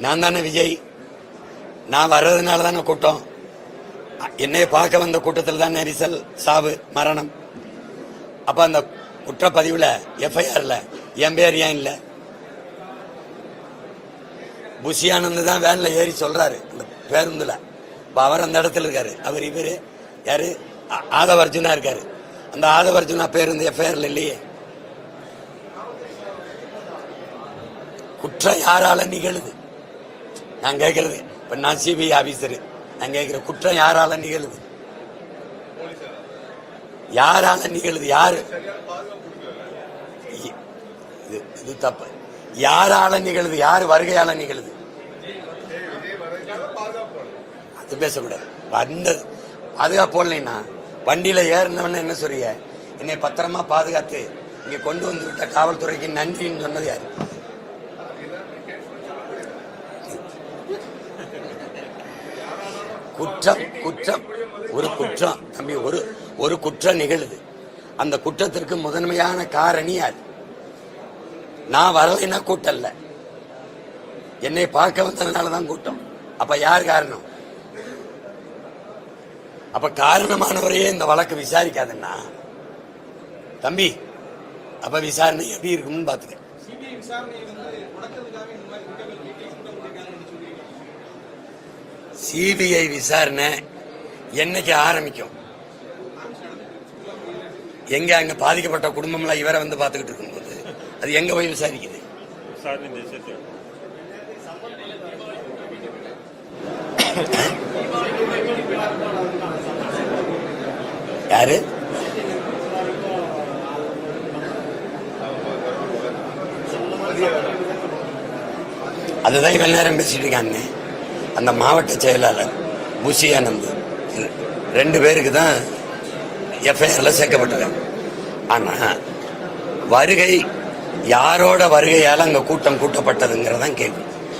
நான் தானே விஜய், நான் வர்றதுனால தானே கூட்டம். என்னைய பார்க்க வந்த கூட்டத்தில் தான் நெரிசல், சாவு, மரணம். அப்ப அந்த குற்றப்பதிவுல எஃப்ஐஆர்ல என் பேர் ஏன் இல்ல? புஷியானந்த் தான் வேன்ல ஏறி சொல்றாரு அந்த பேருந்துல. அவர் அந்த இடத்துல இருக்காரு. அவர் இவரு யாரு? ஆதவர்ஜுனா இருக்காரு. அந்த ஆதவர்ஜுனா பேருந்து எஃப்ஐஆர்ல இல்லையே. குற்றம் யாரால நிகழுது? நான் கேட்கறது, இப்ப நான் சிபிஐ ஆபீசரு, நான் கேட்கிற குற்றம் யாரால நிகழுது? யாரால நிகழுது? யாரு? இது தப்பு. யாரால நிகழுது? யாரு வருகையால நிகழுது? அது பேசக்கூடாது. அந்த பாதுகாப்பு போடலைன்னா வண்டியில ஏறினவன என்ன சொல்றிய? என்னை பத்திரமா பாதுகாத்து இங்க கொண்டு வந்து விட்ட காவல்துறைக்கு நன்றின்னு சொன்னது யாரு? குற்றம் குற்றம் ஒரு குற்றம் தம்பி, ஒரு குற்றம் நிகழுது. அந்த குற்றத்திற்கு முதன்மையான காரணி யார்? நான் வரலைன்னா கூட்டம் இல்ல, என்னை பார்க்க வந்ததுனாலதான் கூட்டம். அப்ப யார் காரணம்? அப்ப காரணமானவரையே இந்த வழக்கு விசாரிக்காதுன்னா தம்பி, அப்ப விசாரணை எப்படி இருக்கும்னு பாத்துக்க. சிபிஐ விசாரணை என்னைக்கு ஆரம்பிக்கும்? எங்க அங்க பாதிக்கப்பட்ட குடும்பம்லாம் இவரை வந்து பாத்துக்கிட்டு இருக்கும்போது அது எங்க போய் விசாரிக்குது? யாரு? அதுதான் இவ்வளவு நேரம் பேசிட்டு இருக்காங்க. அந்த மாவட்ட செயலாளர் புஷியானந்த் 2 பேருக்கு தான் எஃப்ஐஆர்ல சேர்க்கப்பட்டிருக்காங்க. ஆனா வருகை யாரோட வருகையால அங்க கூட்டம் கூட்டப்பட்டதுங்கிறதான் கேள்வி.